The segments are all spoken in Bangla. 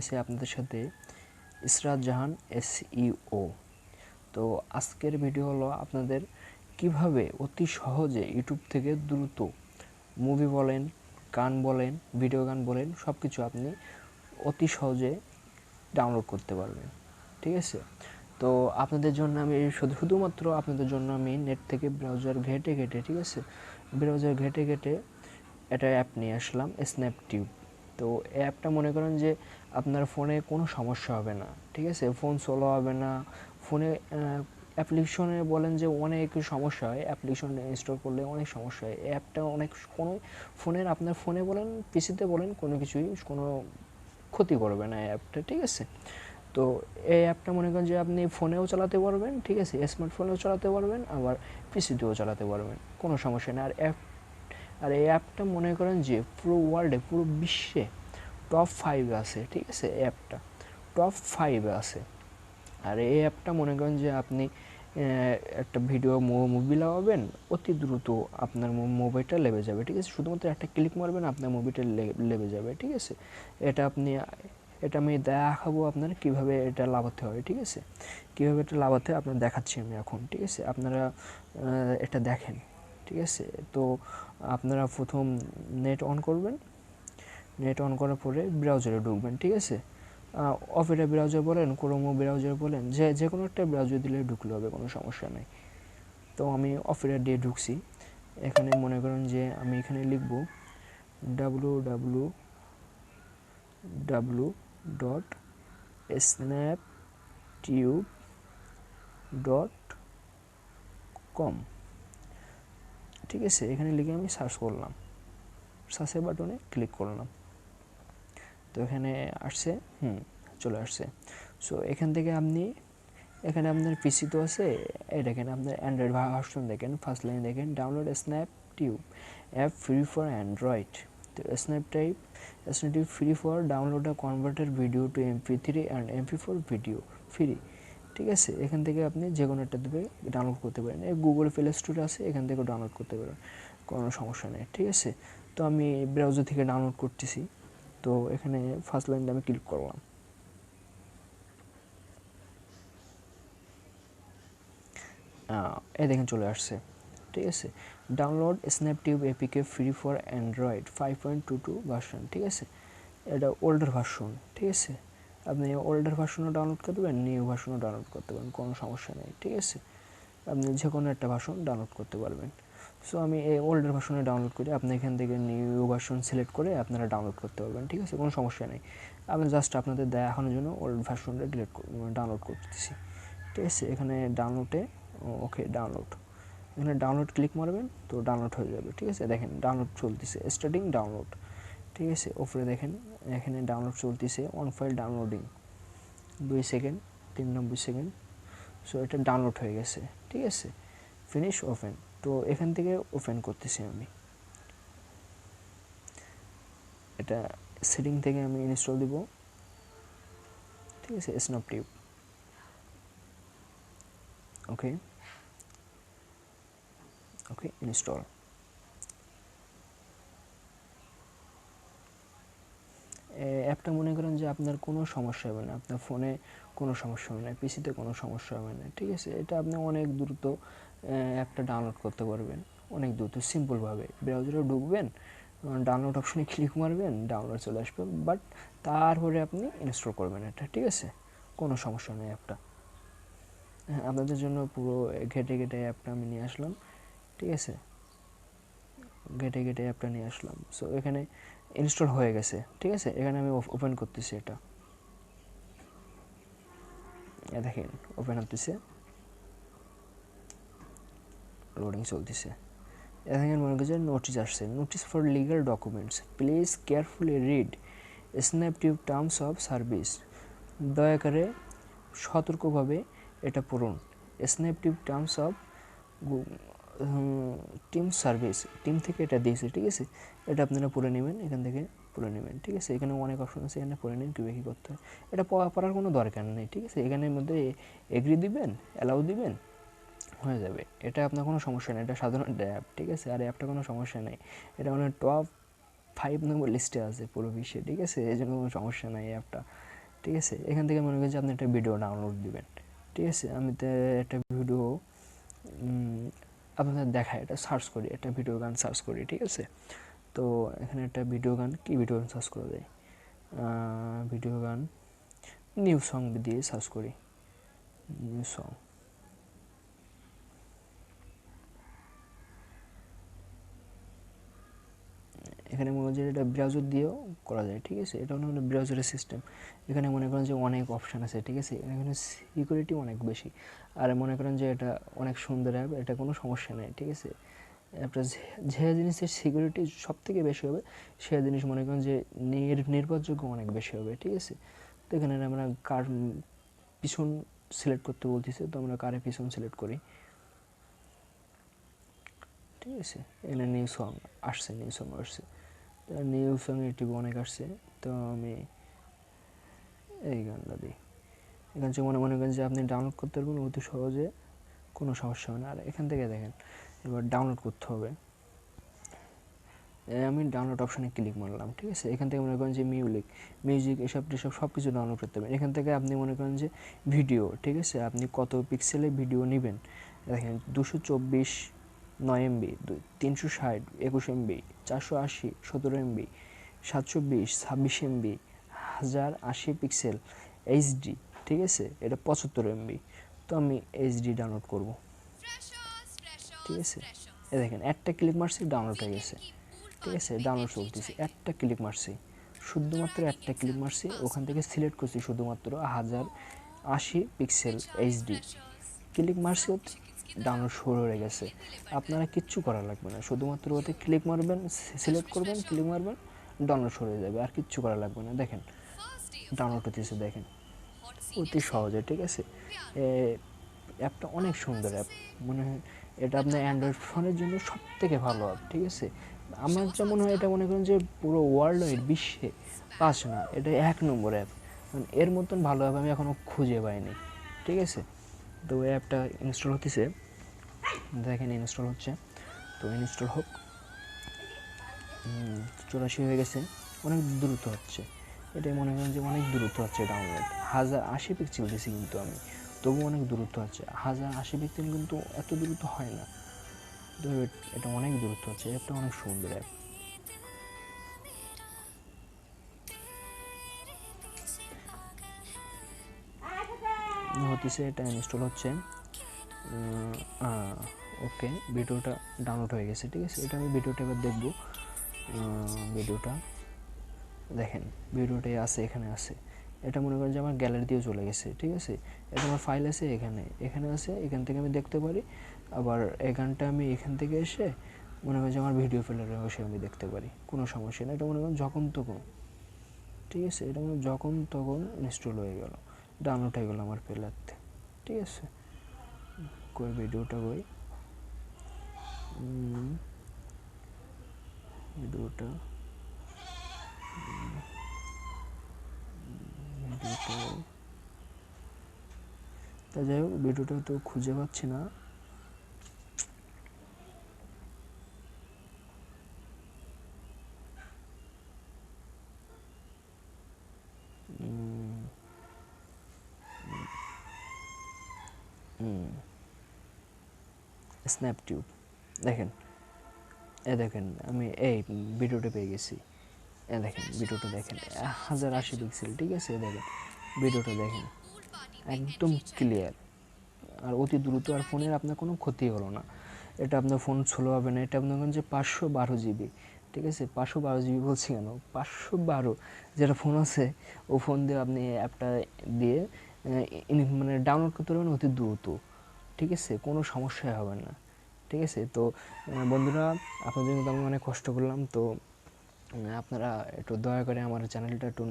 রয়েছে আপনাদের সাথে ইসরাত জাহান SEO। তো আজকের ভিডিও হলো আপনাদের কিভাবে অতি সহজে ইউটিউব থেকে দ্রুত মুভি বলেন, গান বলেন, ভিডিও গান বলেন, সব কিছু আপনি অতি সহজে ডাউনলোড করতে পারবেন। ঠিক আছে, তো আপনাদের জন্য আমি শুধুমাত্র আপনাদের জন্য আমি নেট থেকে ব্রাউজার ঘেটে ঠিক আছে, ব্রাউজার ঘেটে একটা অ্যাপ নিয়ে আসলাম, স্ন্যাপটিউব। তো এই অ্যাপটা মনে করেন যে আপনার ফোনে কোনো সমস্যা হবে না। ঠিক আছে, ফোন স্লো হবে না, ফোনে অ্যাপ্লিকেশনে বলেন যে অনেক সমস্যা হয়, অ্যাপ্লিকেশন ইনস্টল করলে অনেক সমস্যা হয়। এই অ্যাপটা অনেক কোনো ফোনের আপনার ফোনে বলেন, পিসিতে বলেন, কোনো কিছুই কোনো ক্ষতি করবে না এই অ্যাপটা। ঠিক আছে, তো এই অ্যাপটা মনে করেন যে আপনি ফোনেও চালাতে পারবেন, ঠিক আছে, স্মার্টফোনেও চালাতে পারবেন, আবার পিসিতেও চালাতে পারবেন, কোনো সমস্যা নেই। আর এই অ্যাপটা মনে করেন যে পুরো ওয়ার্ল্ডে, পুরো বিশ্বে টপ 5 আছে। ঠিক আছে, এই অ্যাপটা টপ 5 আছে। আর এই অ্যাপটা মনে করেন যে আপনি একটা ভিডিও মুভি লাগাবেন, অতি দ্রুত আপনার মুভিটা লেবে যাবে। ঠিক আছে, শুধুমাত্র একটা ক্লিক মারবেন, আপনার মুভিটা লেবে যাবে। ঠিক আছে, এটা আমি দেখাবো আপনার কিভাবে এটা লাগাতে হয়। ঠিক আছে, কীভাবে এটা লাগাতে হয় আপনার দেখাচ্ছি আমি এখন। ঠিক আছে, আপনারা এটা দেখেন। ঠিক আছে, তো আপনারা প্রথম নেট অন করবেন, নেট অন করার পরে ব্রাউজারে ঢুকবেন। ঠিক আছে, অপেরা ব্রাউজার বলেন, ক্রোমো ব্রাউজার বলেন, যে কোনো একটা ব্রাউজার দিলে ঢুকলে হবে, কোনো সমস্যা নেই। তো আমি অপেরা দিয়ে ঢুকছি। এখানে মনে করেন যে আমি এখানে লিখব www.snaptube.com। ঠিক আছে, এখানে লিখে আমি সার্চ করলাম, সার্চের বাটনে ক্লিক করলাম। তো এখানে আসছে, চলে আসছে। সো এখান থেকে এখানে আপনার পিসি তো আছে, এই দেখেন আপনার অ্যান্ড্রয়েড ভার্সন দেখেন, ফার্স্ট লাইন দেখেন, download Snaptube app free for Android. তো Snaptube free for download a converted video to MP3 and MP4 video free. ঠিক আছে, এখান থেকে আপনি যে কোনো একটা দেবে ডাউনলোড করতে পারেন। এই গুগল প্লে স্টোরে আছে, এখান থেকে ডাউনলোড করতে পারেন, কোনো সমস্যা নেই। ঠিক আছে, তো আমি ব্রাউজার থেকে ডাউনলোড করতেছি। তো এখানে ফার্স্ট লাইনটা আমি ক্লিক করলাম। এই দেখেন চলে আসছে। ঠিক আছে, download Snaptube APK free for Android 5.22 version. ঠিক আছে, এটা ওল্ডার ভার্সন। ঠিক আছে, আপনি ওল্ডার ভার্সনও ডাউনলোড করতে পারেন, নিউ ভার্সনও ডাউনলোড করতে পারেন, কোনো সমস্যা নেই। ঠিক আছে, আপনি যে কোনো একটা ভার্সন ডাউনলোড করতে পারবেন। সো আমি এই ওল্ডার ভার্সনে ডাউনলোড করি, আপনি এখান থেকে নিউ ভার্সন সিলেক্ট করে আপনারা ডাউনলোড করতে পারবেন। ঠিক আছে, কোনো সমস্যা নেই। আমি জাস্ট আপনাদের দেখানোর জন্য ওল্ড ভার্সনটা ডাউনলোড করতেছি। ঠিক আছে, এখানে ডাউনলোডে ওকে ডাউনলোড, এখানে ডাউনলোড ক্লিক মারবেন, তো ডাউনলোড হয়ে যাবে। ঠিক আছে, দেখেন ডাউনলোড চলতেছে, স্টার্টিং ডাউনলোড। ঠিক আছে, ওপরে দেখেন এখানে ডাউনলোড চলতেছে, on file downloading 2 second 93 second. So এটা ডাউনলোড হয়ে গেছে। ঠিক আছে, ফিনিশ ওপেন। তো এখান থেকে ওপেন করতেছি আমি, এটা সেটিং থেকে আমি ইনস্টল দিব। ঠিক আছে, স্ন্যাপটিউব, ওকে ইনস্টল। অ্যাপটা মনে করেন যে আপনার কোনো সমস্যা হবে না, আপনার ফোনে কোনো সমস্যা হবে না, পিসিতে কোনো সমস্যা হবে না। ঠিক আছে, এটা আপনি অনেক দ্রুত অ্যাপটা ডাউনলোড করতে পারবেন, অনেক দ্রুত সিম্পলভাবে। ব্রাউজারে ঢুকবেন, ডাউনলোড অপশনে ক্লিক মারবেন, ডাউনলোড চলে আসবে, বাট তারপরে আপনি ইনস্টল করবেন এটা। ঠিক আছে, কোনো সমস্যা নেই। অ্যাপটা আপনাদের জন্য পুরো ঘেটে অ্যাপটা আমি নিয়ে আসলাম। ঠিক আছে, ঘেটে অ্যাপটা নিয়ে আসলাম। সো এখানে ইনস্টল হয়ে গেছে। ঠিক আছে, এখানে আমি ওপেন করতেছি, এটা দেখেন ওপেন হতেছে, লোডিং চলতেছে। এখানে মনে করছে নোটিস আসছে, notice for legal documents, please carefully read Snaptube terms of service. দয়া করে সতর্কভাবে এটা পড়ুন, Snaptube terms of team service, team থেকে এটা দিয়েছে। ঠিক আছে, এটা আপনারা পড়ে নেবেন, এখান থেকে পড়ে নেবেন। ঠিক আছে, এখানে অনেক অপশন আছে, এখানে পড়ে নিন কীভাবে কী করতে হয়। এটা পড়ার কোনো দরকার নেই। ঠিক আছে, এখানের মধ্যে এগ্রি দিবেন, অ্যালাউ দিবেন, হয়ে যাবে। এটা আপনার কোনো সমস্যা নেই, এটা সাধারণ অ্যাপ। ঠিক আছে, আর অ্যাপটা কোনো সমস্যা নেই, এটা মানে টপ 5 নম্বর লিস্টে আছে পুরো বিশ্বে। ঠিক আছে, এই জন্য কোনো সমস্যা নাই অ্যাপটা। ঠিক আছে। এখান থেকে মনে করেন যে আপনি একটা ভিডিও ডাউনলোড দিবেন, ঠিক আছে। আমি তো একটা ভিডিও আপনাদের দেখায়, এটা সার্চ করি, একটা ভিডিও গান সার্চ করি, ঠিক আছে। তো এখানে একটা ভিডিও গান, কি ভিডিও গান সার্চ করা যায়, ভিডিও গান নিউ সং দিয়ে সার্চ করি, নিউ সং। এখানে মনে করেন যে এটা ব্রাউজার দিয়েও করা যায়, ঠিক আছে। এটা হলো ব্রাউজারের সিস্টেম। এখানে মনে করেন যে অনেক অপশান আছে, ঠিক আছে। এখানে সিকিউরিটি অনেক বেশি, আর মনে করেন যে এটা অনেক সুন্দর অ্যাপ, এটা কোনো সমস্যা নেই, ঠিক আছে। অ্যাপটা যে জিনিসের সিকিউরিটি সব থেকে বেশি হবে, সে জিনিস মনে করেন যে নির্ভরযোগ্য অনেক বেশি হবে, ঠিক আছে। তো এখানে আমরা কার পিছন সিলেক্ট করতে বলতেছে, তো আমরা কারে পিছন সিলেক্ট করি, ঠিক আছে। এখানে নিউ সং আসছে, নিউ সং আসছে, নিউ সং ইউটিউব অনেক আসছে। তো আমি এই গানটা দিই, এখান থেকে মনে করেন যে আপনি ডাউনলোড করতে পারবেন অতি সহজে, কোনো সমস্যা হবে না। আর এখান থেকে দেখেন এবার ডাউনলোড করতে হবে, আমি ডাউনলোড অপশানে ক্লিক মারলাম, ঠিক আছে। এখান থেকে মনে করেন যে মিউজিক এসব টেসব সব কিছু ডাউনলোড করতে পারবেন। এখান থেকে আপনি মনে করেন যে ভিডিও, ঠিক আছে, আপনি কত পিক্সেলে ভিডিও নেবেন, দেখেন 224 9 MB, 360 21 MB, 480 17 MB, 720 26 MB, 1080 pixel HD, ঠিক আছে। এটা 75 MB। তো আমি এইচডি ডাউনলোড করব, ঠিক আছে। এ দেখেন একটা ক্লিক মারছি, ডাউনলোড হয়ে গেছে, ঠিক আছে। ডাউনলোড চলতেছে, একটা ক্লিক মারছি, শুধুমাত্র একটা ক্লিক মারছি, ওখান থেকে সিলেক্ট করছি শুধুমাত্র 1080 পিক্সেল এইচডি, ক্লিক মারছি, ডাউনলোড শুরু হয়ে গেছে। আপনারা কিচ্ছু করা লাগবে না, শুধুমাত্র ওতে ক্লিক মারবেন, সিলেক্ট করবেন, ক্লিক মারবেন, ডাউনলোড শুরু হয়ে যাবে, আর কিচ্ছু করা লাগবে না। দেখেন ডাউনলোড হতেছে, দেখেন অতি সহজে, ঠিক আছে। অ্যাপটা অনেক সুন্দর অ্যাপ, মনে হয় এটা আপনার অ্যান্ড্রয়েড ফোনের জন্য সব থেকে ভালো অ্যাপ, ঠিক আছে। আমার যেমন হয় এটা মনে করেন যে পুরো ওয়ার্ল্ড ওয়াইড বিশ্বে 5 না, এটা 1 নম্বর অ্যাপ, মানে এর মতন ভালো অ্যাপ আমি এখনও খুঁজে পাইনি, ঠিক আছে। তো এই অ্যাপটা ইনস্টল হতেছে, দেখেন ইনস্টল হচ্ছে, তো ইনস্টল হোক। 84 হয়ে গেছে, অনেক দ্রুত হচ্ছে, এটাই মনে করেন যে অনেক দ্রুত হচ্ছে ডাউনলোড। 1080 পিক্সেল দিয়েছি কিন্তু আমি, তবু অনেক দ্রুত হচ্ছে। 1080 পিক্সেল কিন্তু এত দ্রুত হয় না, তো এটা অনেক দ্রুত হচ্ছে, অ্যাপটা অনেক সুন্দর অ্যাপ। হতেছে, এটা ইনস্টল হচ্ছে, ওকে ভিডিওটা ডাউনলোড হয়ে গেছে, ঠিক আছে। এটা আমি ভিডিওটা এবার দেখবো, ভিডিওটা দেখেন, ভিডিওটাই আছে, এখানে আছে। এটা মনে করেন যে আমার গ্যালারি দিয়েও চলে গেছে, ঠিক আছে। এটা আমার ফাইল আছে এখানে, এখানে আছে, এখান থেকে আমি দেখতে পারি। আবার এই গানটা আমি এখান থেকে এসে মনে করেন যে আমার ভিডিও প্লেয়ারে বসে আমি দেখতে পারি, কোনো সমস্যা নেই। এটা মনে করেন যখন তখন, ঠিক আছে, এটা মনে যখন তখন ইনস্টল হয়ে গেল, ডাউনলোড হয়ে গেল আমার প্লেয়ারতে, ঠিক আছে। কই ভিডিওটা, কই ভিডিওটা, তা যাই হোক, ভিডিওটা তো খুঁজে পাচ্ছি না। স্ন্যাপটিউব, দেখেন, দেখেন আমি এই ভিডিওটা পেয়ে গেছি, দেখেন ভিডিওটা দেখেন, 1080 পিক্সেল, ঠিক আছে। দেখেন ভিডিওটা দেখেন, একদম ক্লিয়ার আর অতি দ্রুত, আর ফোনের আপনার কোনো ক্ষতি হলো না। এটা আপনার ফোন স্লো হবে না, এটা আপনার যে 512 GB, ঠিক আছে। 512 GB বলছি কেন, 512 যেটা ফোন আছে, ও ফোন দিয়ে আপনি অ্যাপটা দিয়ে মানে ডাউনলোড করতে পারবেন অতি দ্রুত, ঠিক আছে, কোনো সমস্যাই হবে না, ঠিক আছে। তো বন্ধুরা, আপনাদের জন্য আমি অনেক কষ্ট করলাম, তো আপনারা একটু দয়া করে আমার চ্যানেলটা একটু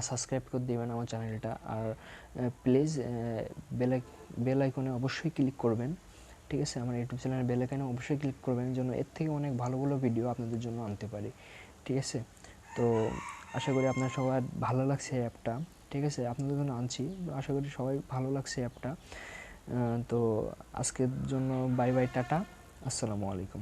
সাবস্ক্রাইব করে দেবেন আমার চ্যানেলটা, আর প্লিজ বেল আইকনে অবশ্যই ক্লিক করবেন, ঠিক আছে। আমার ইউটিউব চ্যানেলের বেল আইকনে অবশ্যই ক্লিক করবেন, যেন এর থেকে অনেক ভালো ভালো ভিডিও আপনাদের জন্য আনতে পারি, ঠিক আছে। তো আশা করি আপনার সবার ভালো লাগছে এই অ্যাপটা, ঠিক আছে। আপনাদের জন্য আনছি, আশা করি সবাই ভালো লাগছে অ্যাপটা। তো আজকের জন্য বাই বাই, টাটা, আসসালামু আলাইকুম।